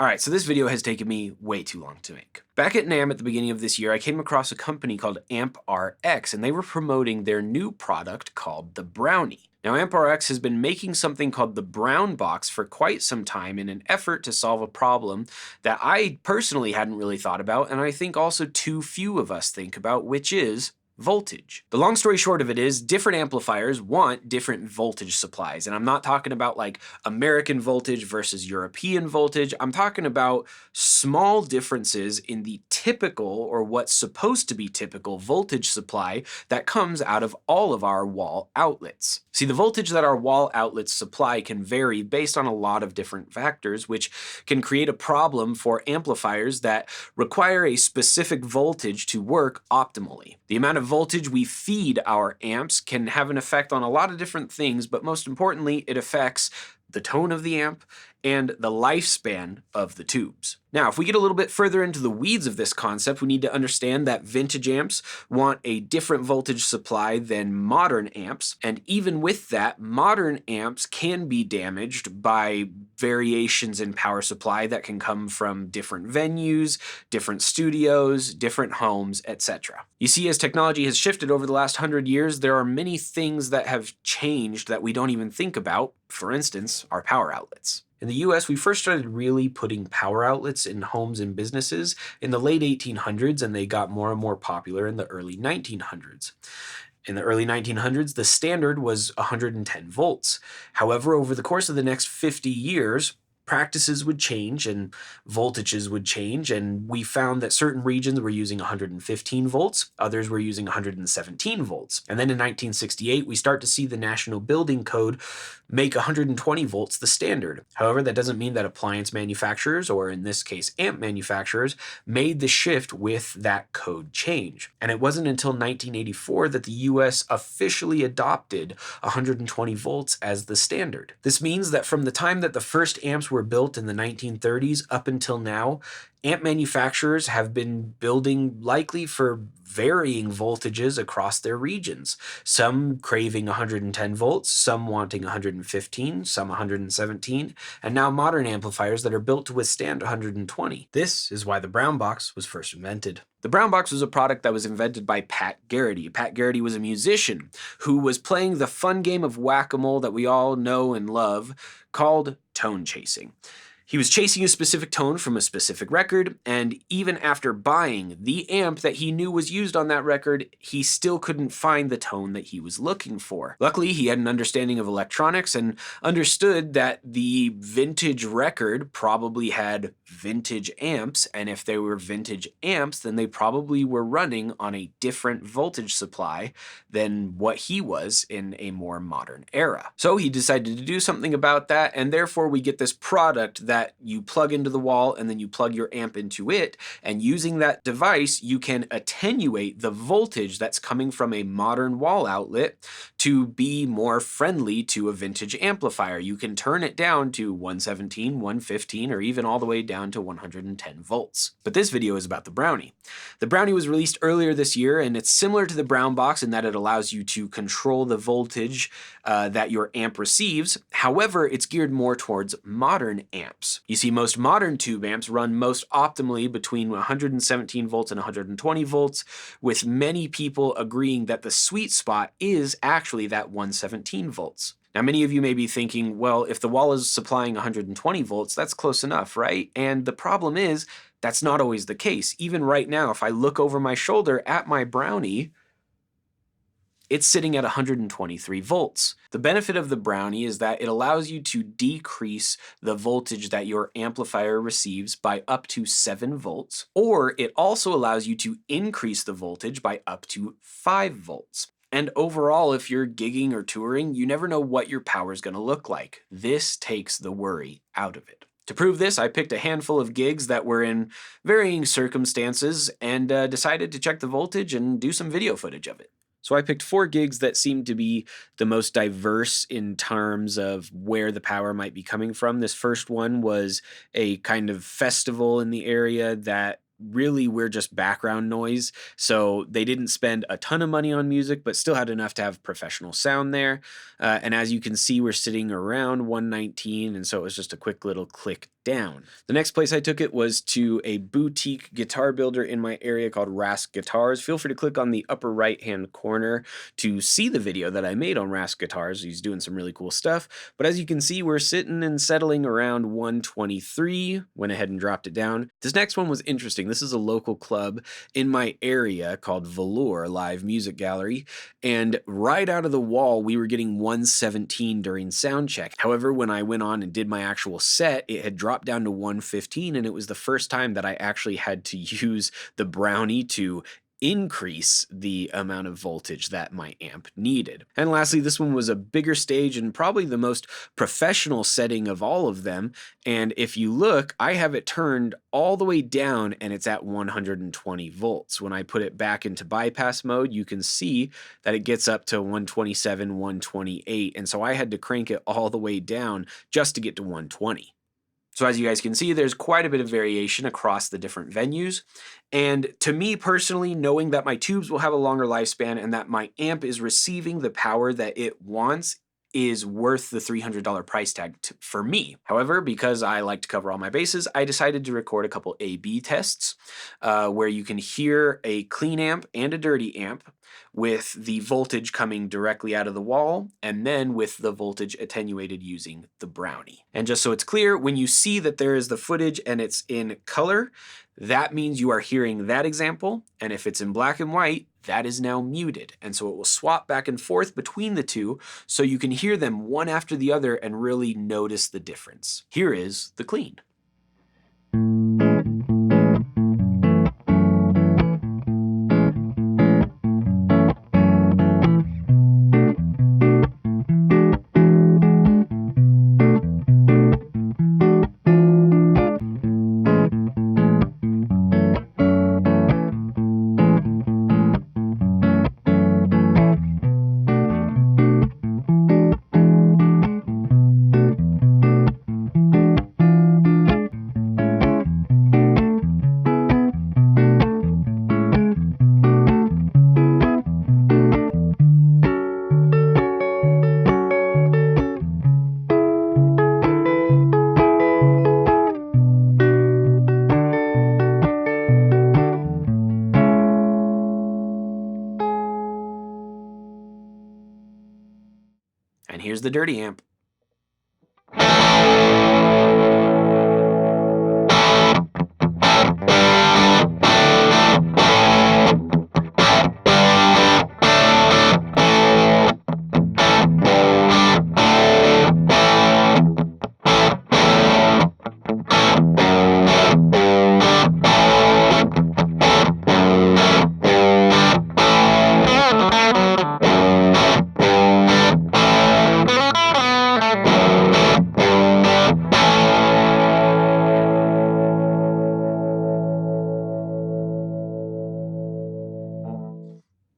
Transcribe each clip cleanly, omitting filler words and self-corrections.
Alright, so this video has taken me way too long to make. Back at NAMM at the beginning of this year, I came across a company called AmpRX, and they were promoting their new product called the Brownie. Now, AmpRX has been making something called the Brown Box for quite some time in an effort to solve a problem that I personally hadn't really thought about, and I think also too few of us think about, which is voltage. The long story short of it is different amplifiers want different voltage supplies. And I'm not talking about like American voltage versus European voltage. I'm talking about small differences in the typical, or what's supposed to be typical, voltage supply that comes out of all of our wall outlets. See, the voltage that our wall outlets supply can vary based on a lot of different factors, which can create a problem for amplifiers that require a specific voltage to work optimally. The amount of voltage we feed our amps can have an effect on a lot of different things, but most importantly, it affects the tone of the amp and the lifespan of the tubes. Now, if we get a little bit further into the weeds of this concept, we need to understand that vintage amps want a different voltage supply than modern amps, and even with that, modern amps can be damaged by variations in power supply that can come from different venues, different studios, different homes, etc. You see, as technology has shifted over the last 100 years, there are many things that have changed that we don't even think about. For instance, our power outlets. In the US, we first started really putting power outlets in homes and businesses in the late 1800s, and they got more and more popular in the early 1900s. In the early 1900s, the standard was 110 volts. However, over the course of the next 50 years, practices would change and voltages would change, and we found that certain regions were using 115 volts, others were using 117 volts. And then in 1968, we start to see the National Building Code make 120 volts the standard. However, that doesn't mean that appliance manufacturers, or in this case amp manufacturers, made the shift with that code change. And it wasn't until 1984 that the US officially adopted 120 volts as the standard. This means that from the time that the first amps were built in the 1930s up until now, amp manufacturers have been building likely for varying voltages across their regions. Some craving 110 volts, some wanting 115, some 117, and now modern amplifiers that are built to withstand 120. This is why the Brown Box was first invented. The Brown Box was a product that was invented by Pat Garrity. Pat Garrity was a musician who was playing the fun game of whack-a-mole that we all know and love called tone chasing. He was chasing a specific tone from a specific record, and even after buying the amp that he knew was used on that record, he still couldn't find the tone that he was looking for. Luckily, he had an understanding of electronics and understood that the vintage record probably had vintage amps, and if they were vintage amps, then they probably were running on a different voltage supply than what he was in a more modern era. So he decided to do something about that, and therefore we get this product that you plug into the wall and then you plug your amp into it, and using that device you can attenuate the voltage that's coming from a modern wall outlet to be more friendly to a vintage amplifier. You can turn it down to 117, 115, or even all the way down to 110 volts. But this video is about the Brownie. The Brownie was released earlier this year, and it's similar to the Brown Box in that it allows you to control the voltage that your amp receives. However, it's geared more towards modern amps. You see, most modern tube amps run most optimally between 117 volts and 120 volts, with many people agreeing that the sweet spot is actually that 117 volts. Now, many of you may be thinking, well, if the wall is supplying 120 volts, that's close enough, right? And the problem is, that's not always the case. Even right now, if I look over my shoulder at my Brownie, it's sitting at 123 volts. The benefit of the Brownie is that it allows you to decrease the voltage that your amplifier receives by up to 7 volts, or it also allows you to increase the voltage by up to 5 volts. And overall, if you're gigging or touring, you never know what your power is going to look like. This takes the worry out of it. To prove this, I picked a handful of gigs that were in varying circumstances and decided to check the voltage and do some video footage of it. So I picked 4 gigs that seemed to be the most diverse in terms of where the power might be coming from. This first one was a kind of festival in the area that really we're just background noise. So they didn't spend a ton of money on music, but still had enough to have professional sound there. And as you can see, we're sitting around 119. And so it was just a quick little click down. The next place I took it was to a boutique guitar builder in my area called Rask Guitars. Feel free to click on the upper right hand corner to see the video that I made on Rask Guitars. He's doing some really cool stuff. But as you can see, we're sitting and settling around 123. Went ahead and dropped it down. This next one was interesting. This is a local club in my area called Velour Live Music Gallery. And right out of the wall, we were getting 117 during sound check. However, when I went on and did my actual set, it had dropped down to 115, and it was the first time that I actually had to use the Brownie to increase the amount of voltage that my amp needed. And lastly, this one was a bigger stage and probably the most professional setting of all of them. And if you look, I have it turned all the way down and it's at 120 volts. When I put it back into bypass mode, you can see that it gets up to 127, 128. And so I had to crank it all the way down just to get to 120. So as you guys can see, there's quite a bit of variation across the different venues. And to me personally, knowing that my tubes will have a longer lifespan and that my amp is receiving the power that it wants is worth the $300 price tag for me. However, because I like to cover all my bases, I decided to record a couple A/B tests where you can hear a clean amp and a dirty amp with the voltage coming directly out of the wall, and then with the voltage attenuated using the Brownie. And just so it's clear, when you see that there is the footage and it's in color, that means you are hearing that example, and if it's in black and white, that is now muted. And so it will swap back and forth between the two so you can hear them one after the other and really notice the difference. Here is the clean. And here's the dirty amp.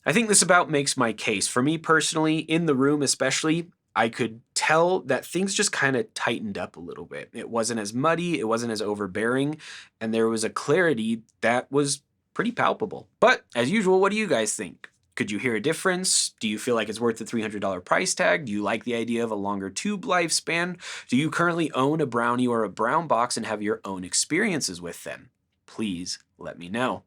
I think this about makes my case. For me personally, in the room especially, I could tell that things just kind of tightened up a little bit. It wasn't as muddy, it wasn't as overbearing, and there was a clarity that was pretty palpable. But as usual, what do you guys think? Could you hear a difference? Do you feel like it's worth the $300 price tag? Do you like the idea of a longer tube lifespan? Do you currently own a Brownie or a Brown box and have your own experiences with them? Please let me know.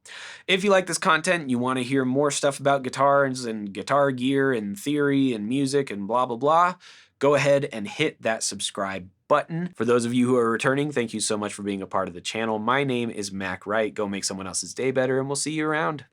If you like this content and you want to hear more stuff about guitars and guitar gear and theory and music and blah, blah, blah, go ahead and hit that subscribe button. For those of you who are returning, thank you so much for being a part of the channel. My name is Mac Wright. Go make someone else's day better, and we'll see you around.